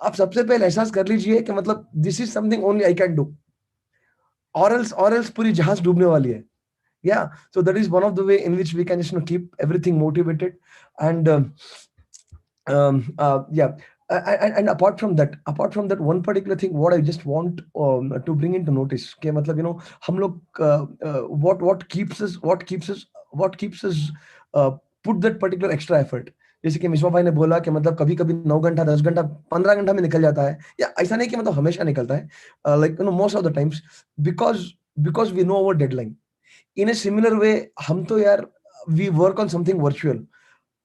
आप सबसे पहले एहसास कर लीजिए कि मतलब this is something only I can do, और एल्स पूरी जहाज डूबने वाली है. Yeah, so that is one of the way in which we can just keep everything motivated. And yeah, and apart from that one particular thing, what I just want to bring into notice, okay, matlab, हम लोग what keeps us uh, put that particular extra effort. जैसे कि मिश्वा भाई ने बोला कि मतलब कभी कभी 9 घंटा 10 घंटा 15 घंटा में निकल जाता है, या ऐसा नहीं कि मतलब हमेशा निकलता है, like most of the times, because we know our deadline. In a similar way हम तो यार we work on something virtual,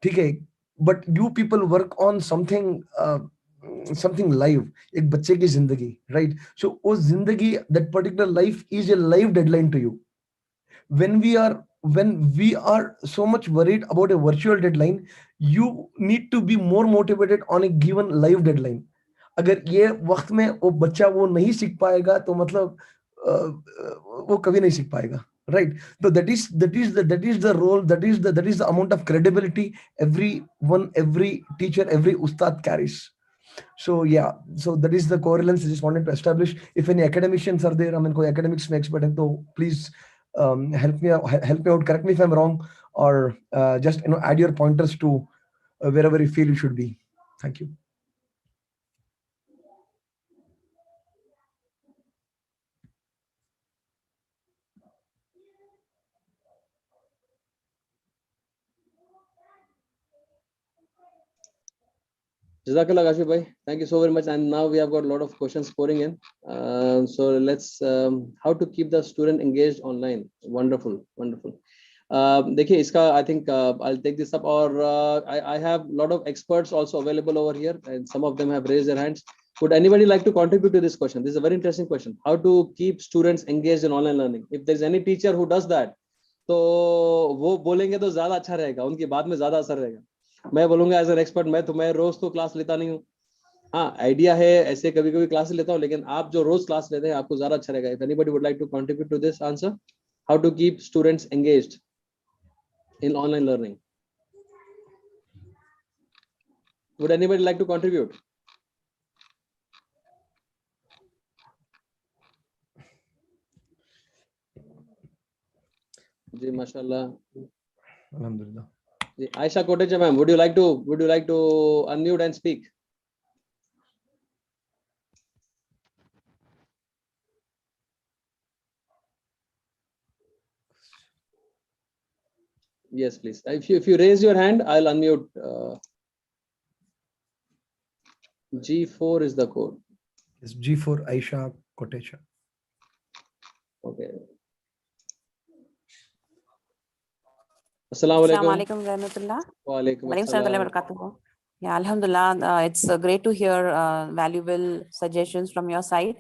ठीक है, but you people work on something live, एक बच्चे की जिंदगी, राइट. सो वो जिंदगी, that particular life is a live deadline to you. when we are when we are so much worried about a virtual deadline, you need to be more motivated on a given live deadline. अगर ये वक्त में वो बच्चा वो नहीं सीख पाएगा तो मतलब वो कभी नहीं सीख पाएगा, right. So that is the role, that is the amount of credibility every teacher, every ustad carries. So yeah, so that is the correlance I just wanted to establish. If any academicians are there, I mean, कोई academics में expert है, तो please help me out, correct me if I'm wrong, or just add your pointers to wherever you feel you should be. Thank you. Jazakallah Kashif bhai, thank you so very much. And now we have got a lot of questions pouring in. So let's how to keep the student engaged online. Wonderful, wonderful. देखिए इसका I think I'll take this up, or I have a lot of experts also available over here, and some of them have raised their hands. Would anybody like to contribute to this question? This is a very interesting question. How to keep students engaged in online learning? If there's any teacher who does that, तो वो बोलेंगे तो ज्यादा अच्छा रहेगा, उनकी बात में ज्यादा असर रहेगा. मैं बोलूंगा एज एन एक्सपर्ट, मैं रोज तो क्लास लेता नहीं हूँ. हाँ, आइडिया है, ऐसे कभी कभी क्लास लेता हूँ, लेकिन आप जो रोज क्लास लेते हैं आपको ज्यादा अच्छा रहेगा. If anybody would like to contribute to this answer, how to keep students engaged in online learning? Would anybody like to contribute? जी माशाल्लाह. Alhamdulillah. Aisha Kotecha ma'am, would you like to unmute and speak? Yes, please. If you raise your hand, I'll unmute. G4 is the code. Yes, G4 Aisha Kotecha. Okay. Assalamu alaikum warahmatullah. Wa alaikum assalam. Yeah, alhamdulillah, it's great to hear valuable suggestions from your side.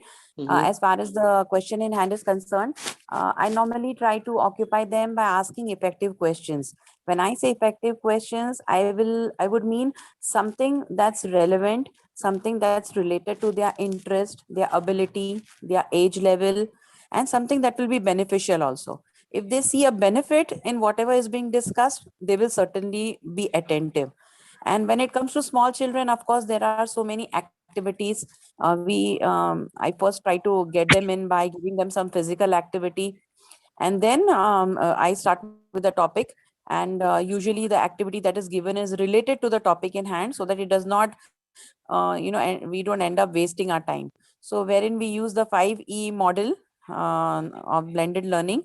As far as the question in hand is concerned, I normally try to occupy them by asking effective questions. When I say effective questions, I would mean something that's relevant, something that's related to their interest, their ability, their age level, and something that will be beneficial also. If they see a benefit in whatever is being discussed, they will certainly be attentive. And when it comes to small children, of course, there are so many activities. I first try to get them in by giving them some physical activity. And then I start with the topic. And usually the activity that is given is related to the topic in hand, so that it does not, and we don't end up wasting our time. So wherein we use the 5E model of blended learning,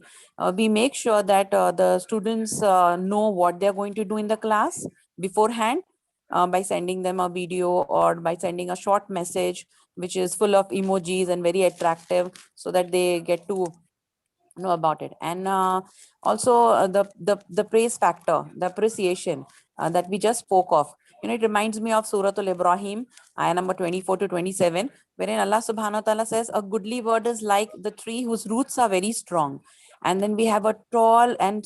we make sure that the students know what they're going to do in the class beforehand, by sending them a video or by sending a short message which is full of emojis and very attractive, so that they get to know about it. And also the praise factor, the appreciation that we just spoke of. It reminds me of Surah Al-Ibrahim, ayah number 24 to 27, wherein Allah subhanahu wa ta'ala says, a goodly word is like the tree whose roots are very strong. And then we have a tall and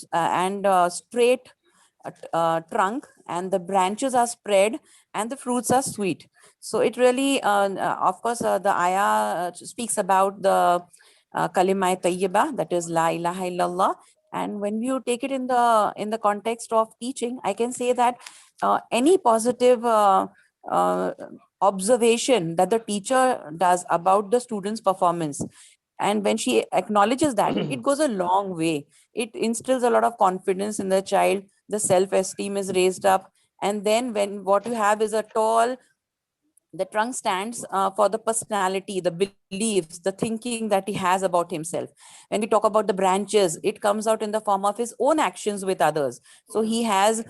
straight trunk, and the branches are spread and the fruits are sweet. So it really, of course, the ayah speaks about the kalimah tayyibah, that is la ilaha illallah. And when you take it in the context of teaching, I can say that any positive observation that the teacher does about the student's performance, and when she acknowledges that, it goes a long way. It instills a lot of confidence in the child, the self esteem is raised up, and then when what you have is a tall, the trunk stands for the personality, the beliefs, the thinking that he has about himself. When we talk about the branches, it comes out in the form of his own actions with others. So he has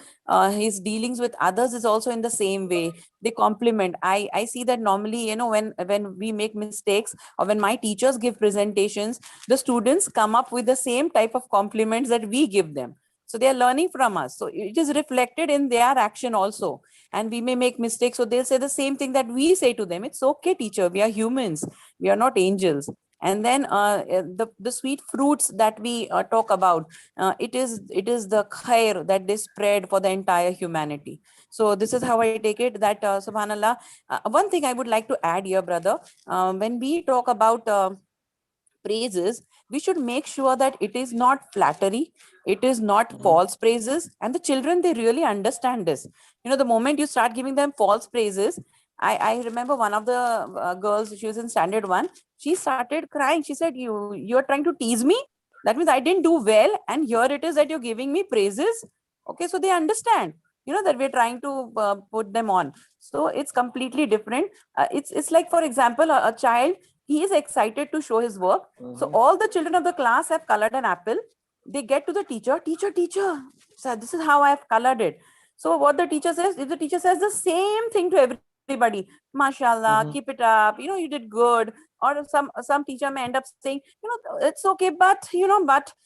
his dealings with others is also in the same way. They complement. I see that normally, when we make mistakes, or when my teachers give presentations, the students come up with the same type of compliments that we give them. So they are learning from us. So it is reflected in their action also, and we may make mistakes, so they'll say the same thing that we say to them. It's okay, teacher, we are humans, we are not angels. And then the sweet fruits that we talk about, it is the khair that they spread for the entire humanity. So this is how I take it, that subhanallah. One thing I would like to add here, brother, when we talk about praises, we should make sure that it is not flattery, it is not false praises, and the children, they really understand this. The moment you start giving them false praises, I remember one of the girls, she was in standard 1, she started crying. She said, you're trying to tease me, that means I didn't do well, and here it is that you're giving me praises. Okay, so they understand, that we're trying to put them on. So it's completely different. It's like, for example, a child, he is excited to show his work. So all the children of the class have colored an apple. They get to the teacher, teacher, sir, this is how I have colored it. So what the teacher says, if the teacher says the same thing to everybody, mashallah, keep it up, you did good. Or some teacher may end up saying, it's okay, but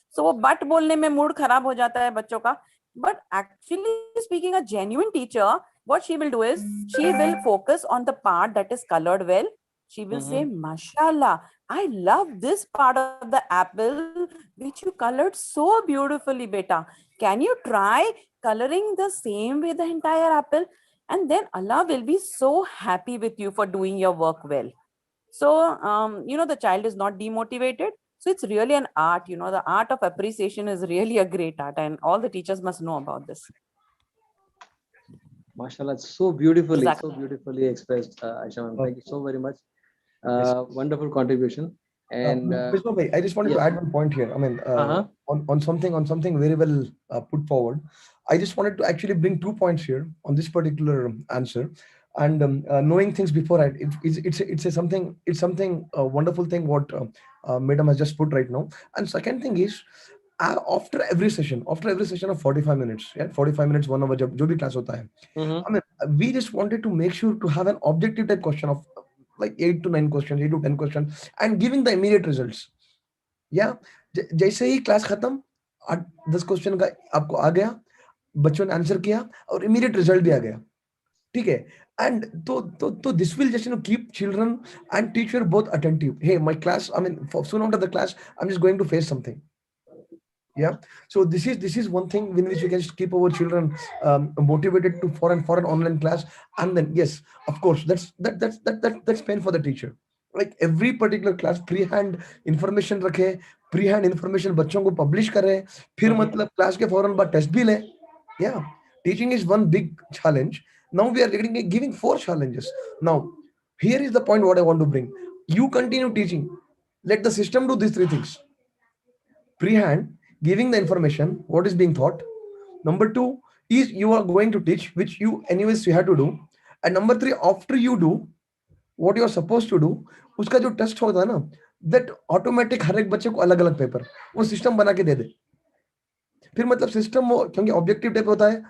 so वो but बोलने में mood खराब हो जाता है बच्चों का. But actually speaking, a genuine teacher, what she will do is, she will focus on the part that is colored well. She will say, mashallah, I love this part of the apple which you colored so beautifully, beta. Can you try coloring the same way the entire apple? And then Allah will be so happy with you for doing your work well. So, the child is not demotivated. So it's really an art, the art of appreciation is really a great art, and all the teachers must know about this. Mashallah, so beautifully expressed, Aisha ma'am. Thank you so very much. Wonderful contribution. And Misbah bhai, I just wanted to add one point here. I mean, on something very well put forward. I just wanted to actually bring 2 points here on this particular answer. And knowing things beforehand, it's something wonderful thing what Madam has just put right now. And second thing is, after every session of 45 minutes, 45 minutes, 1 hour, जो भी class होता है, I mean, we just wanted to make sure to have an objective type question of like 8 to 9 questions, 8 to 10 questions, and giving the immediate results. Yeah, जैसे ही class खत्म, 10 question का आपको आ गया, बच्चों ने आंसर किया और इमीडिएट रिजल्ट भी आ गया. ठीक है. And तो this will just keep children and teacher both attentive. Hey, my class, I mean, soon after the class, I'm just going to face something. Yeah, so this is one thing in which we can keep our children motivated to for an online class. And then yes, of course, that's pain for the teacher. Like every particular class pre-hand information रखे, pre-hand information बच्चों को publish करे, फिर मतलब class के फौरन बाद test भी ले. Yeah, teaching is one big challenge. Now we are giving 4 challenges. Now here is the point what I want to bring. You continue teaching, let the system do these 3 things. Pre-hand, giving the information what is being taught. Number 2 is you are going to teach, which you anyways you have to do. And number 3, after you do what you are supposed to do, उसका जो test होता है ना, that automatic हर एक बच्चे को अलग अलग पेपर वो सिस्टम बना के दे दे. फिर मतलब सिस्टम वो क्योंकि ऑब्जेक्टिव टाइप होता है,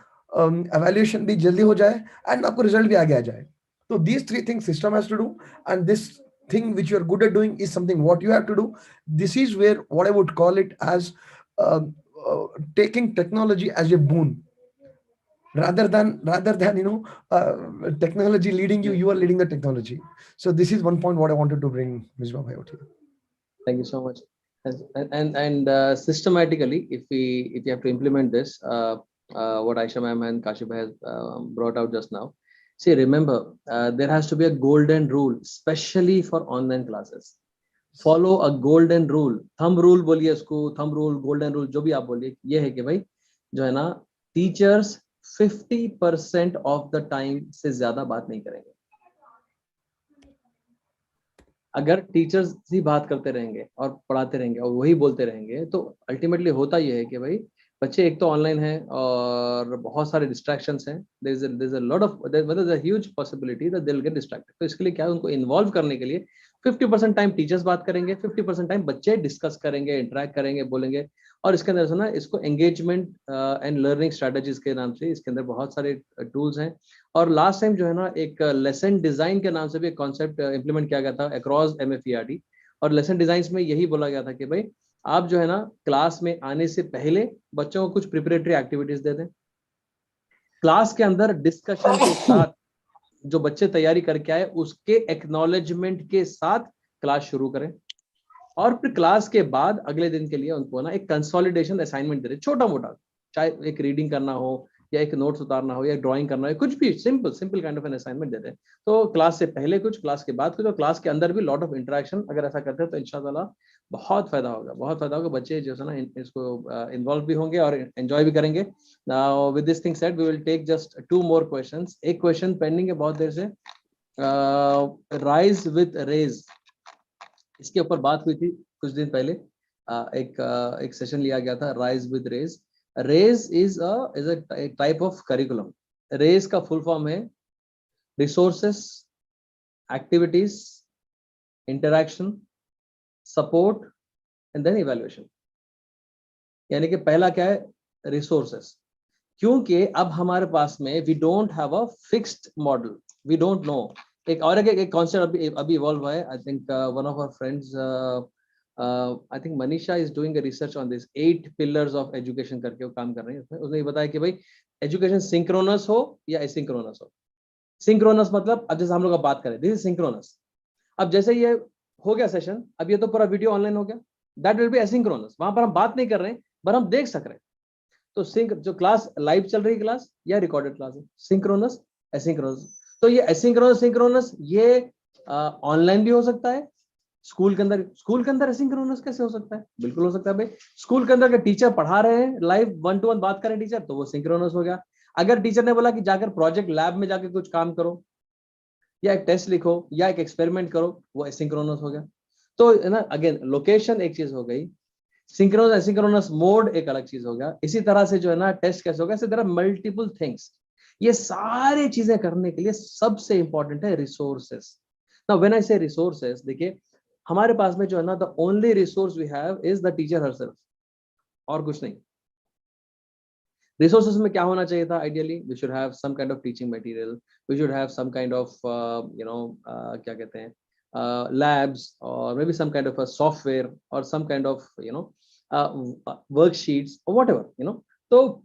evaluation भी जल्दी हो जाए and आपको रिजल्ट भी आगे आ जाए. So these 3 things system has to do, and this thing which you are good at doing is something what you have to do. This is where what I would call it as taking technology as a boon, rather than technology leading you, you are leading the technology. So this is one point what I wanted to bring, Ms. Bhai, out here. Thank you so much. And systematically, if we have to implement this, what Aisha ma'am and Kashif has brought out just now. See, remember, there has to be a golden rule, especially for online classes. Follow a golden rule. Thumb rule बोलिए इसको, thumb rule, golden rule, जो भी आप बोलिए, ये है कि भाई जो है ना, teachers 50% of the time से ज्यादा बात नहीं करेंगे. अगर टीचर्स ही बात करते रहेंगे और पढ़ाते रहेंगे और वही बोलते रहेंगे तो अल्टीमेटली होता ये है कि भाई बच्चे एक तो ऑनलाइन है और बहुत सारे डिस्ट्रैक्शंस हैं, there is a lot of मतलब a huge possibility that they will get distracted. तो इसके लिए क्या है, उनको इन्वॉल्व करने के लिए 50% टाइम टीचर्स बात करेंगे, 50% टाइम बच्चे डिस्कस करेंगे, इंटरेक्ट करेंगे, बोलेंगे। और इसके अंदर से ना इसको एंगेजमेंट एंड लर्निंग स्ट्रेटजीज के नाम से इसके अंदर बहुत सारे टूल्स हैं। और लास्ट टाइम जो है ना एक लेसन डिजाइन के नाम से भी एक कॉन्सेप्ट इम्प्लीमेंट किया गया था अक्रॉस MFERT। और लेसन डिजाइन में यही बोला गया था कि भाई आप जो है ना क्लास में आने से पहले बच्चों को कुछ प्रिपरेटरी एक्टिविटीज दे दें, क्लास के अंदर डिस्कशन के साथ जो बच्चे तैयारी करके आए उसके एक्नॉलेजमेंट के साथ क्लास शुरू करें, और फिर क्लास के बाद अगले दिन के लिए उनको ना एक कंसोलिडेशन असाइनमेंट दे दें, छोटा मोटा, चाहे एक रीडिंग करना हो या एक नोट्स उतारना हो या ड्राइंग करना हो, कुछ भी simple simple kind of an assignment दे दें। तो क्लास से पहले कुछ, क्लास के बाद कुछ, और क्लास के अंदर भी लॉट ऑफ इंटरेक्शन अगर ऐसा करते हैं तो इंशाल्लाह बहुत फायदा होगा, बहुत फायदा होगा। बच्चे जो है ना इसको इन्वॉल्व भी होंगे और एंजॉय भी करेंगे। Now with this thing said we will take just 2 more questions. एक क्वेश्चन पेंडिंग है बहुत देर से, राइज विद रेज, इसके ऊपर बात हुई थी कुछ दिन पहले। एक सेशन लिया गया था, rise with raise. Raise is a type of curriculum. Raise का फुल फॉर्म है resources, activities, interaction, support and then evaluation. यानी कि पहला क्या है, रिसोर्सेस, क्योंकि अब हमारे पास में we don't have a fixed model, we don't know. एक और एक कॉन्सेप्ट अभी इवॉल्व हुआ है। I think one of our friends, I think Manisha is doing a research on this 8 pillars of education करके वो काम कर रहे हैं उसमें। उसने ये बताया कि भाई एजुकेशन सिंक्रोनस हो या एसिंक्रोनस हो। सिंक्रोनस मतलब अब जैसे हम लोग बात करें, दिस इज सिंक्रोनस। अब जैसे ये हो गया सेशन, अब ये तो पूरा वीडियो ऑनलाइन हो गया, दैट विल बी एसिंक्रोनस। वहां पर हम बात नहीं कर रहे हैं पर हम देख सक रहे हैं। तो सिंक जो क्लास लाइव चल रही क्लास या रिकॉर्डेड क्लास है, सिंक्रोनस एसिंक्रोनस। तो ये एसिंक्रोनस सिंक्रोनस ये ऑनलाइन भी हो सकता है, स्कूल के अंदर एसिंक्रोनस कैसे हो सकता है? बिल्कुल हो सकता है भाई। स्कूल के अंदर के टीचर पढ़ा रहे हैं, लाइव 1-to-1 बात करें टीचर, तो वो सिंक्रोनस हो गया। अगर टीचर ने बोला कि जाकर प्रोजेक्ट लैब में जाकर कुछ काम करो या एक टेस्ट लिखो या एक एक्सपेरिमेंट करो, वो एसिंक्रोनस हो गया। तो है ना, अगेन लोकेशन एक चीज हो गई, सिंक्रोनस एसिंक्रोनस मोड एक अलग चीज हो गया। इसी तरह से जो है ना टेस्ट कैसे होगा, देयर आर मल्टीपल थिंग्स। ये सारी चीजें करने के लिए सबसे इंपॉर्टेंट है रिसोर्सेस। नाउ व्हेन आई से रिसोर्सेस, देखिए हमारे पास में जो है ना the only resource we have is the teacher herself, और कुछ नहीं। रिसोर्सेस में क्या होना चाहिए था? Ideally we should have some kind of teaching material, we should have some kind of क्या कहते हैं labs, or maybe some kind of a software or some kind of worksheets or whatever, तो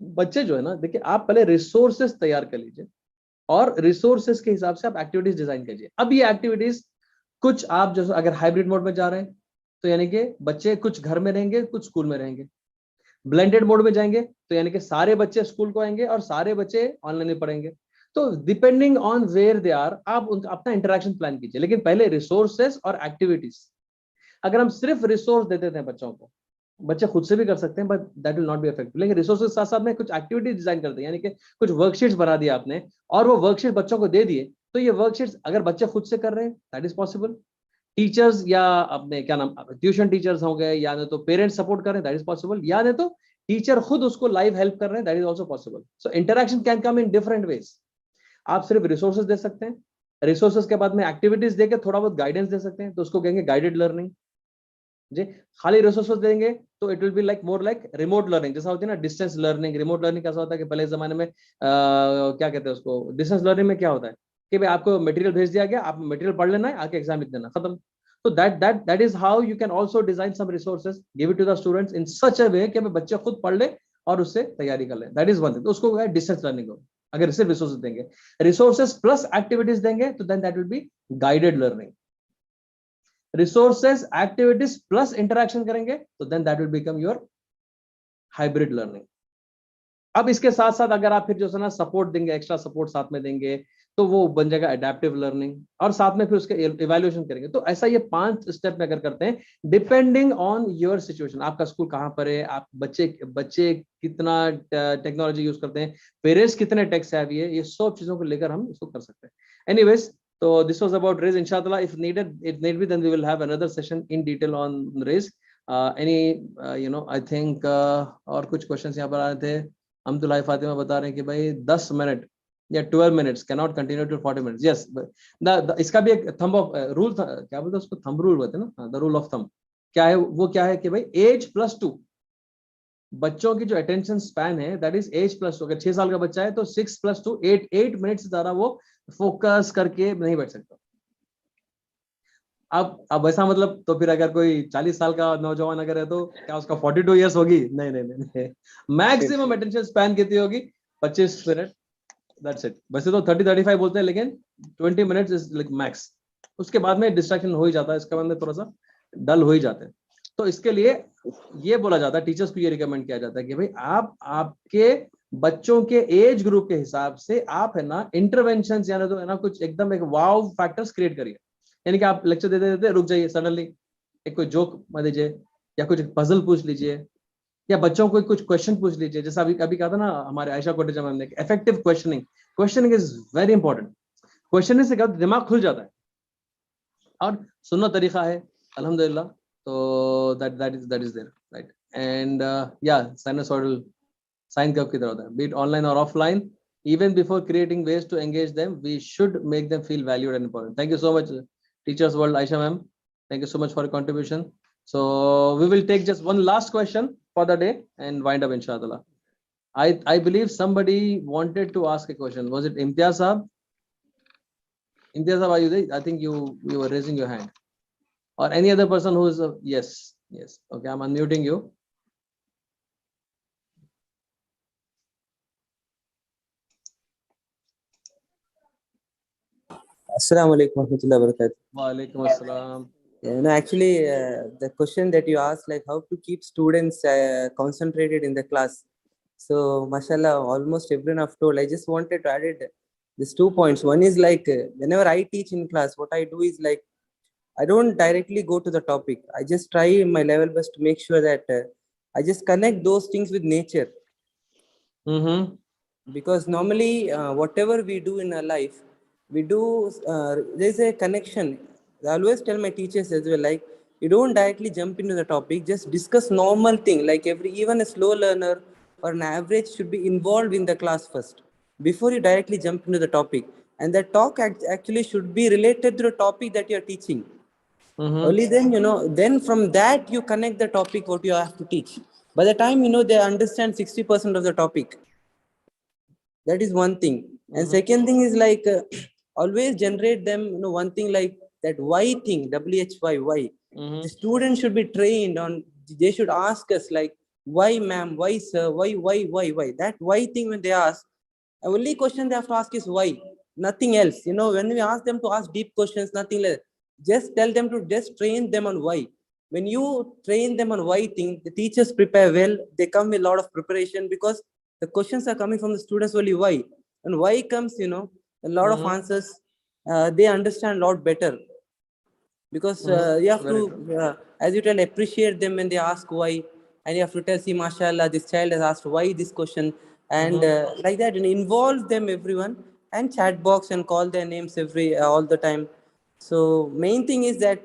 बच्चे जो है ना, देखिए आप पहले रिसोर्सेस तैयार कर लीजिए और रिसोर्सेस के हिसाब से आप एक्टिविटीज डिजाइन कीजिए। अब ये एक्टिविटीज कुछ आप जो अगर हाइब्रिड मोड में जा रहे हैं तो यानी कि बच्चे कुछ घर में रहेंगे, कुछ स्कूल में रहेंगे। ब्लेंडेड मोड में जाएंगे तो यानी कि सारे बच्चे स्कूल को आएंगे और सारे बच्चे ऑनलाइन में पढ़ेंगे। तो depending on where they are, आप अपना इंटरेक्शन प्लान कीजिए। लेकिन पहले रिसोर्सेस और एक्टिविटीज, अगर हम सिर्फ रिसोर्स दे देते हैं बच्चों को, बच्चे खुद से भी कर सकते हैं but that will not be effective. लेकिन रिसोर्सेस के साथ साथ में कुछ एक्टिविटीज डिजाइन करते हैं, यानी कि कुछ वर्कशीट्स बना दिया आपने और वो वर्कशीट बच्चों को दे दिए, तो ये वर्कशीट्स अगर बच्चे खुद से कर रहे हैं दैट इज पॉसिबल। टीचर्स या अपने क्या नाम ट्यूशन टीचर्स हो गए, या नहीं तो पेरेंट्स सपोर्ट कर रहे हैं दैट इज पॉसिबल, या नहीं तो टीचर खुद उसको लाइव हेल्प कर रहे हैं that is also possible. So interaction can come in different ways. आप सिर्फ रिसोर्सेज दे सकते हैं, रिसोर्सेज के बाद में एक्टिविटीज देके थोड़ा बहुत गाइडेंस दे सकते हैं, तो उसको कहेंगे गाइडेड लर्निंग जी। खाली रिसोर्सेज देंगे तो it will be like more like remote learning, जैसा होती है ना डिस्टेंस लर्निंग। रिमोट लर्निंग कैसा होता है कि पहले जमाने में क्या कहते हैं उसको, डिस्टेंस लर्निंग में क्या होता है कि भाई आपको मटेरियल भेज दिया गया, आप मटेरियल पढ़ लेना है, आके एग्जाम लिख देना, खत्म। तो that is how you can also design some resources, give it to the students in such a way कि बच्चे खुद पढ़ ले और उससे तैयारी कर ले। That is one thing. तो उसको डिस्टेंस लर्निंग हो। अगर सिर्फ रिसोर्सेज देंगे, रिसोर्सेज प्लस एक्टिविटीज देंगे तो then that will be guided learning. Resources activities plus interaction करेंगे तो then that will become your hybrid learning. अब इसके साथ साथ अगर आप फिर जो है ना सपोर्ट देंगे, एक्स्ट्रा सपोर्ट साथ में देंगे, तो वो बन जाएगा एडेप्टिव लर्निंग, और साथ में फिर उसके इवैल्यूएशन करेंगे। तो ऐसा ये 5 स्टेप में अगर करते हैं डिपेंडिंग ऑन योर सिचुएशन, आपका स्कूल कहाँ पर है, आप बच्चे कितना टेक्नोलॉजी यूज करते हैं, पेरेंट्स कितने टेक सेवी है, ये सब चीजों को लेकर हम इसको कर सकते हैं। Anyways, So this was about race. Inshallah, if needed, it need be, then we will have another session in detail on race. I think और कुछ questions यहाँ पर आए थे. अम्तुल्लाह फातिमा बता रहे हैं कि भाई 10 मिनट या 12 minutes cannot continue till 40 minutes. Yes, इसका भी एक thumb of rule था, क्या बोलते हैं उसको, thumb rule बोलते हैं ना, the rule of thumb. क्या है वो, क्या है कि भाई age plus 2, बच्चों की जो अटेंशन स्पैन है दैट इज एज प्लस 2. अगर 6 साल का बच्चा है तो 6 + 2 8 मिनट से ज्यादा वो फोकस करके नहीं बैठ सकता. अब ऐसा मतलब तो फिर अगर कोई 40 साल का नौजवान अगर है तो क्या उसका 42 इयर्स होगी? नहीं नहीं नहीं. मैक्सिमम अटेंशन स्पैन कितनी होगी? 25 मिनट. That's it. वैसे तो 30-35 बोलते हैं, लेकिन 20 मिनट्स इज लाइक मैक्स. उसके बाद में डिस्ट्रैक्शन हो ही जाता है, इसके बाद में थोड़ा सा डल हो ही जाते हैं. तो इसके लिए ये बोला जाता है, टीचर्स को ये रिकमेंड किया जाता है कि भाई आप आपके बच्चों के एज ग्रुप के हिसाब से आप है ना इंटरवेंशंस यानी तो है ना कुछ एकदम एक वाव फैक्टर्स क्रिएट करिए. यानी कि आप लेक्चर देते देते रुक जाइए, सडनली एक कोई जोक मत दीजिए, या कुछ पजल पूछ लीजिए, या बच्चों को कुछ क्वेश्चन पूछ लीजिए. जैसा अभी कहा था ना हमारे आयशा कोटेचा मैम ने, effective questioning. Questioning is very important. Questioning से क्या दिमाग खुल जाता है और सुनना तरीका है अल्हम्दुलिल्लाह. So that is there, right? And sinusoidal sign curve की तरह होता है, be it online or offline. Even before creating ways to engage them, we should make them feel valued and important. Thank you so much, Teachers World Aisha ma'am. Thank you so much for your contribution. So we will take just one last question for the day and wind up inshallah. I believe somebody wanted to ask a question. Was it Imtiaz Saab? Imtiaz Saab, are you there? I think you were raising your hand. Or any other person who is yes. Okay, I'm unmuting you. Assalamu alaikum warahmatullahi wabarakatuh. Wa alaikum assalam. Actually, the question that you asked, like how to keep students concentrated in the class. So, mashallah, almost everyone have told. I just wanted to add these 2 points. One is like whenever I teach in class, what I do is like I don't directly go to the topic. I just try my level best to make sure that I just connect those things with nature. Because normally, whatever we do in our life, we do, there's a connection. I always tell my teachers as well, like, you don't directly jump into the topic, just discuss normal thing. Like even a slow learner or an average should be involved in the class first, before you directly jump into the topic. And that talk actually should be related to the topic that you're teaching. Only then, then from that you connect the topic what you have to teach. By the time, they understand 60% of the topic. That is one thing. And second thing is like, always generate them, one thing like that why thing, WHY, why. The student should be trained on, they should ask us like, why ma'am, why sir, why. That why thing when they ask, the only question they have to ask is why, nothing else. When we ask them to ask deep questions, nothing less. Just tell them to just train them on why. When you train them on why thing, the teachers prepare well, they come with a lot of preparation because the questions are coming from the students only why. And why comes, a lot of answers, they understand a lot better. Because you have to, as you tell, appreciate them when they ask why. And you have to tell, see, mashallah, this child has asked why this question. And like that, and involve them, everyone, and chat box and call their names all the time. So main thing is that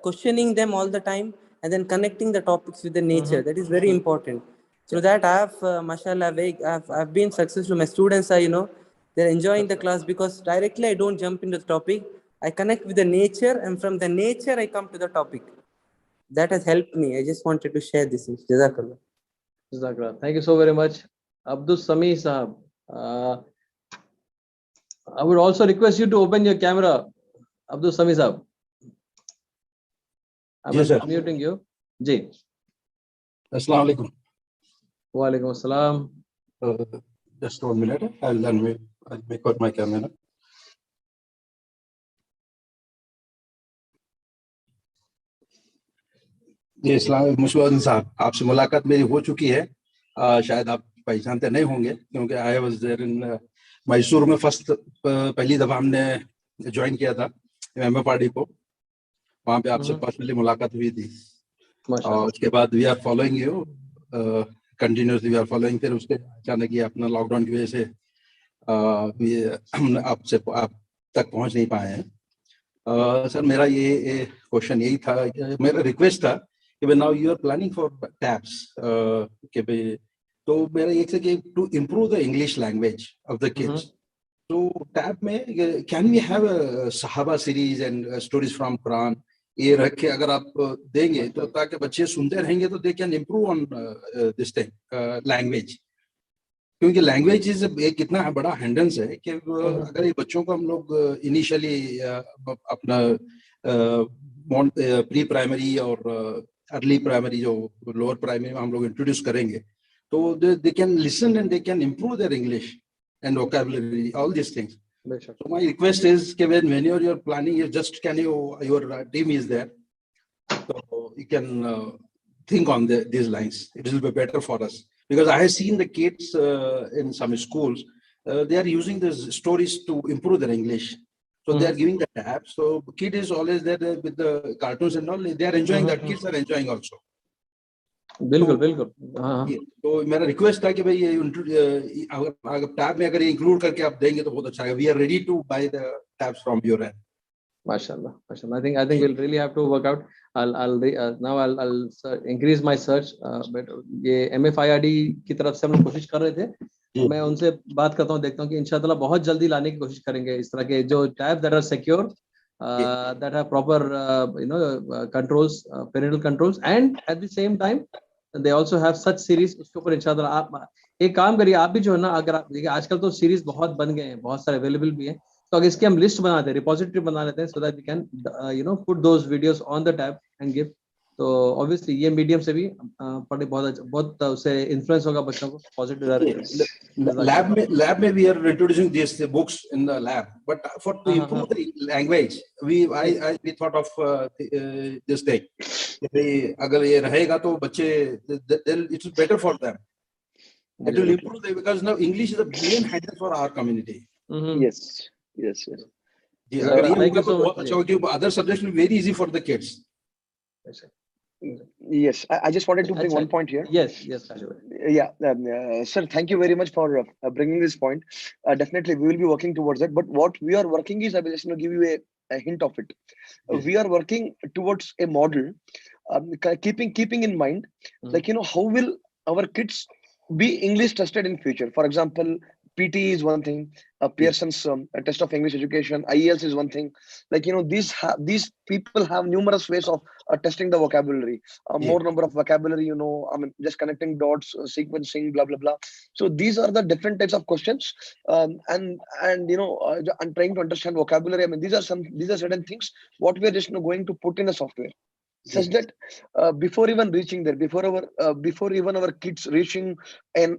questioning them all the time and then connecting the topics with the nature. That is very important. Through that, I have, mashallah, I've been successful. My students are, they're enjoying the class because directly I don't jump into the topic. I connect with the nature, and from the nature, I come to the topic. That has helped me. I just wanted to share this. Jazakallah. Jazakallah. Thank you so very much. Abdul Sami Sahab. I would also request you to open your camera. Abdul Sami Sahab. I'm muting you. Ji. Assalamu alaikum. Wa alaikum assalam. Just 1 minute. I'll make out my camera. जी इस्लाम मुशवान साहब, आपसे मुलाकात मेरी हो चुकी है. शायद आप पहचानते नहीं होंगे क्योंकि I was there in Mysore में पहली दफा हमने ज्वाइन किया था एमए पार्टी को. वहाँ पे आपसे पर्सनली मुलाकात हुई थी. और उसके बाद we are following you continuously, we are following. फिर उसके अचानक ये अपना लॉकडाउन की वजह से हम आप तक पहुँच नहीं पाए हैं. सर मेरा ये क्वेश्चन यही था, मेरा रिक्वेस्ट था कि भाई now you are planning for tabs, कि भाई तो मेरा ये कि to improve the English language of the kids, तो टैब में can we have Sahaba series and stories from Quran, ये रख के अगर आप देंगे तो ताकि बच्चे सुनते रहेंगे तो they can improve on this thing language, क्योंकि लैंग्वेज इज एक कितना बड़ा हैंडल्स है कि अगर ये बच्चों को हम लोग इनिशियली अपना प्री प्राइमरी और अर्ली प्राइमरी जो लोअर प्राइमरी में हम लोग इंट्रोड्यूस करेंगे तो they can listen and they can improve their English and vocabulary, all this things. So my request is when you're planning, you just can your team is there, so you can think on these lines. It will be better for us because I have seen the kids in some schools, they are using these stories to improve their English. So they are giving the tab. So kid is always there with the cartoons and all. They are enjoying that. Kids are enjoying also. बिल्कुल बिल्कुल. हाँ. तो मेरा request था कि भाई ये अगर टैब में अगर ये इंक्लूड करके आप देंगे तो बहुत अच्छा है. We are ready to buy the tabs from your end. Mashallah, mashallah. I think we'll really have to work out. I'll increase my search. But ये MFIRD की तरफ से हम लोग कोशिश कर रहे थे. मैं उनसे बात करता हूँ, देखता हूँ कि इंशाअल्लाह बहुत जल्दी लाने की कोशिश करेंगे इस तरह के जो tab that are secure, that have proper controls, parental controls, and at the same time they also have such series. उसके ऊपर इंशाअल्लाह आप एक काम करिए, आप भी जो है ना, अगर आप देखिए आजकल तो सीरीज बहुत बन गए हैं, बहुत सारे अवेलेबल भी हैं, तो अगर इसकी हम लिस्ट बनाते हैं, रिपोजिटरी बना लेते हैं, so that we can put those videos on the tab and give. तो ऑब्वियसली ये मीडियम से भी पढ़े बहुत उससे इन्फ्लुएंस होगा बच्चों को पॉजिटिव डायरेक्शन. लैब में we are introducing these books in the lab, but for to improve the language we thought of this thing. अगर ये रहेगा तो बच्चे it's better for them. It will improve them because now English is a main handle for our community. Yes. जी, अगर ये होगा तो बहुत अच्छा होगा क्योंकि other subjects will be very easy for the kids. Yes, I just wanted to bring one point here. Yes. Yeah, sir, thank you very much for bringing this point. Definitely, we will be working towards it. But what we are working is, I will just give you a hint of it. Yes. We are working towards a model, keeping in mind, like how will our kids be English tested in future? For example, PT is one thing, Pearson's test of English education, IELTS is one thing. Like these people have numerous ways of testing the vocabulary, more number of vocabulary. I mean, just connecting dots, sequencing, blah blah blah. So these are the different types of questions, and I'm trying to understand vocabulary. I mean, these are certain things what we are just going to put in a software. Such that before even reaching there, before even our kids reaching an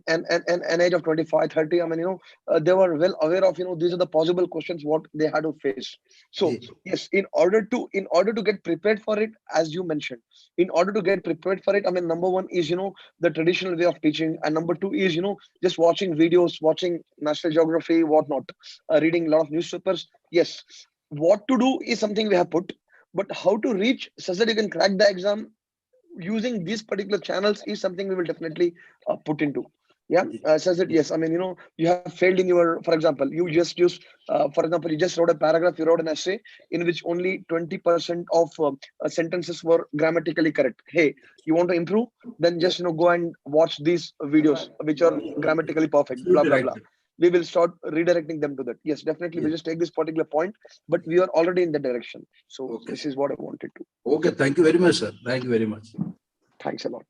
age of 25, 30, I mean, they were well aware of these are the possible questions what they had to face. So yes, in order to get prepared for it, as you mentioned, in order to get prepared for it, I mean, number one is the traditional way of teaching, and number two is just watching videos, watching National Geography, whatnot, reading a lot of newspapers. Yes, what to do is something we have put. But how to reach such that you can crack the exam using these particular channels is something we will definitely put into. Yeah, such that yes, I mean, you have failed in your, for example, you just use, for example, you just wrote a paragraph, you wrote an essay in which only 20% of sentences were grammatically correct. Hey, you want to improve? Then just go and watch these videos which are grammatically perfect. Blah blah blah. We will start redirecting them to that. Yes, definitely. We'll just take this particular point, but we are already in that direction. So this is what I wanted to. Okay, thank you very much, sir. Thank you very much. Thanks a lot.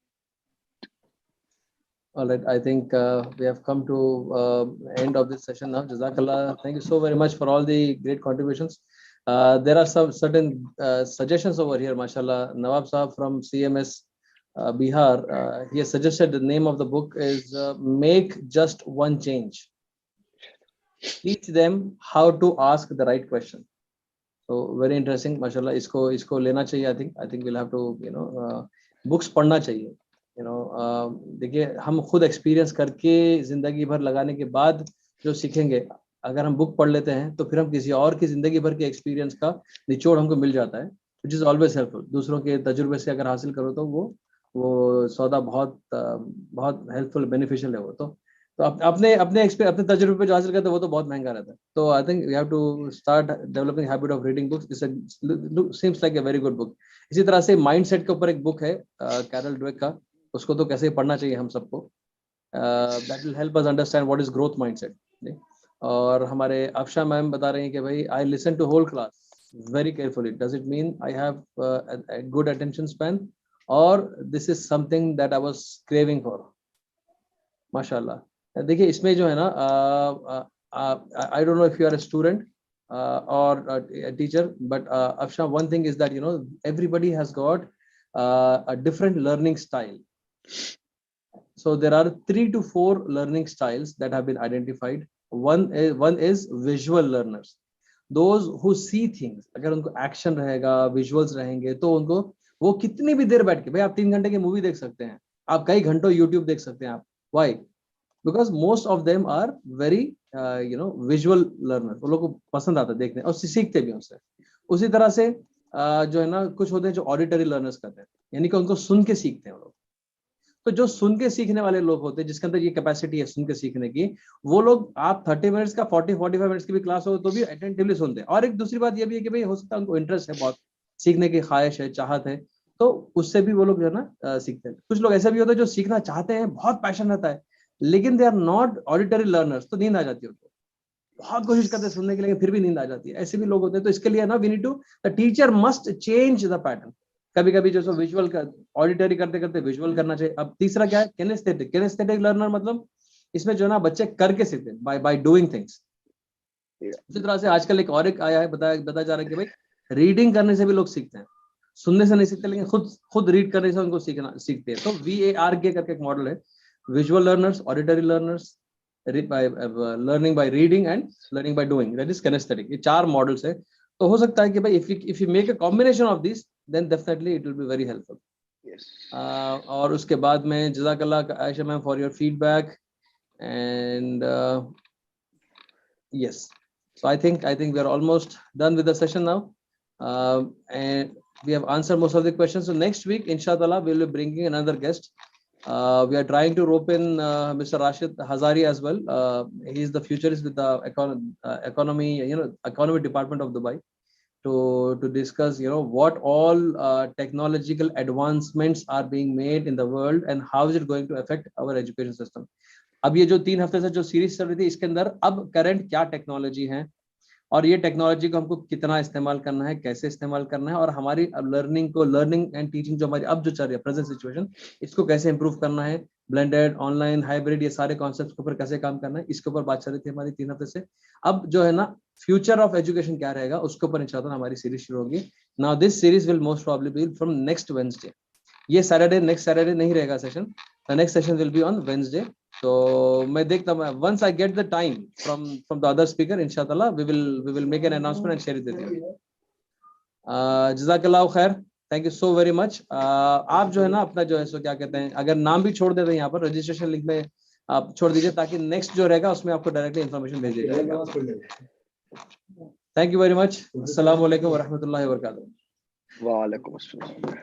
All right, I think we have come to end of this session now. Jazakallah. Thank you so very much for all the great contributions. There are some certain suggestions over here, mashallah. Nawab Saab from CMS Bihar, he has suggested the name of the book is Make Just One Change. Teach them how to ask the right question. So very interesting, mashallah. इसको लेना चाहिए. I think we'll have to books पढ़ना चाहिए. देखिए हम खुद experience करके जिंदगी भर लगाने के बाद जो सीखेंगे, अगर हम बुक पढ़ लेते हैं तो फिर हम किसी और की जिंदगी भर के एक्सपीरियंस का निचोड़ हमको मिल जाता है, which is always helpful. दूसरों के तजुर्बे से अगर हासिल करो तो वो सौदा बहुत हेल्पफुल बेनिफिशियल है वो. तो तो अपने अपने अपने तजुर्बे पे जो हासिल करते हैं वो तो बहुत महंगा रहता है. तो I think we have to start developing habit of reading books. It's seems like a very good book. इसी तरह से माइंडसेट के ऊपर एक बुक है कैरल ड्वेक का, उसको तो कैसे पढ़ना चाहिए हम सबको. That will help us understand what is growth mindset. और हमारे अफशा मैम बता रहे हैं कि भाई I listen to whole class very carefully. Does it mean I have a good attention span, or this is something that I was craving for? माशाल्लाह. देखिए इसमें जो है ना, I don't know if you are a student or a teacher, but Afsha, one thing is that everybody has got a different learning style. So there are 3 to 4 learning styles that have been identified. One is visual learners. Those who see things, अगर उनको action रहेगा, visuals रहेंगे, तो उनको वो कितनी भी देर बैठ के, भाई आप 3 घंटे की मूवी देख सकते हैं, आप कई घंटों यूट्यूब देख सकते हैं आप. Why? Because most of them are very visual learner. वो लोग को पसंद आता है देखने और सीखते भी उनसे. उसी तरह से जो है ना, कुछ होते हैं जो ऑडिटरी लर्नर्स करते हैं, यानी कि उनको सुन के सीखते हैं वो लोग. तो जो सुन के सीखने वाले लोग होते हैं, जिसके अंदर ये कैपेसिटी है सुन के सीखने की, वो लोग आप 30 मिनट्स का 40-45 मिनट्स की भी क्लास हो तो भी अटेंटिवली सुनते हैं. और एक दूसरी बात ये भी है कि भाई हो सकता है उनको इंटरेस्ट है, बहुत सीखने की ख्वाहिश है, चाहत है, तो उससे भी वो लोग जो है ना सीखते हैं. कुछ लोग ऐसे भी होते हैं जो सीखना चाहते हैं, बहुत पैशन रहता है, लेकिन they are not auditory learners, तो नींद आ जाती है उनको. बहुत कोशिश करते हैं सुनने के लिए, फिर भी नींद आ जाती है. ऐसे भी लोग होते हैं. तो इसके लिए ना, we need to, the teacher must change the pattern. कभी कभी जो विजुअल का ऑडिटरी करते करते विजुअल करना चाहिए. अब तीसरा क्या है, किनेस्थेटिक. किनेस्थेटिक लर्नर मतलब इसमें जो है ना बच्चे करके सीखते हैं, बाय डूइंग थिंग्स. इसी तरह से आजकल एक और एक आया है, बताया जा रहा है कि भाई रीडिंग करने से भी लोग सीखते हैं, सुनने से नहीं सीखते, लेकिन खुद रीड करने से उनको सीखते हैं. तो VARK करके एक मॉडल है, visual learners, auditory learners, learning by reading and learning by doing, that is kinesthetic. ये 4 मॉडल्स है. तो हो सकता है कि भाई if you make a combination of these, then definitely it will be very helpful. Yes. और उसके बाद में जज़ाकल्लाह Ayesha ma'am for your feedback, and yes, so I think we are almost done with the session now, and we have answered most of the questions. So next week inshallah we will be bringing another guest. We are trying to rope in Mr. Rashid Hazari as well. He is the futurist with the economy department of Dubai, to discuss what all technological advancements are being made in the world and how is it going to affect our education system. अब ये जो 3 हफ्ते से जो series चल रही थी, इसके अंदर अब करंट क्या टेक्नोलॉजी है, और ये टेक्नोलॉजी को हमको कितना इस्तेमाल करना है, कैसे इस्तेमाल करना है, और हमारी लर्निंग एंड टीचिंग जो हमारी अब जो चल रही है प्रेजेंट सिचुएशन, इसको कैसे इंप्रूव करना है, ब्लेंडेड, ऑनलाइन, हाइब्रिड, ये सारे कॉन्सेप्ट्स के ऊपर कैसे काम करना है, इसके ऊपर बात चल रही थी हमारी 3 हफ्ते से. अब जो है ना फ्यूचर ऑफ एजुकेशन क्या रहेगा, उसके ऊपर इंशाल्लाह हमारी सीरीज शुरू होगी. Now this series will most probably be from next Wednesday. ये नेक्स्ट सैटरडे नहीं रहेगा session, the next session will be on Wednesday. तो मैं देखता हूँ, once I get the time from the other speaker, inshallah we will make an announcement and share it with you. जज़ाकल्लाह खैर, thank you so very much. आप जो है ना अपना जो है सो क्या कहते हैं, अगर नाम भी छोड़ देते हैं यहाँ पर रजिस्ट्रेशन लिंक में आप छोड़ दीजिए, ताकि नेक्स्ट जो रहेगा उसमें आपको डायरेक्टली इन्फॉर्मेशन भेज दिया जाएगा. Thank you very much. अस्सलाम वालेकुम व रहमतुल्लाहि व बरकातुहू. Wa alaikum assalam.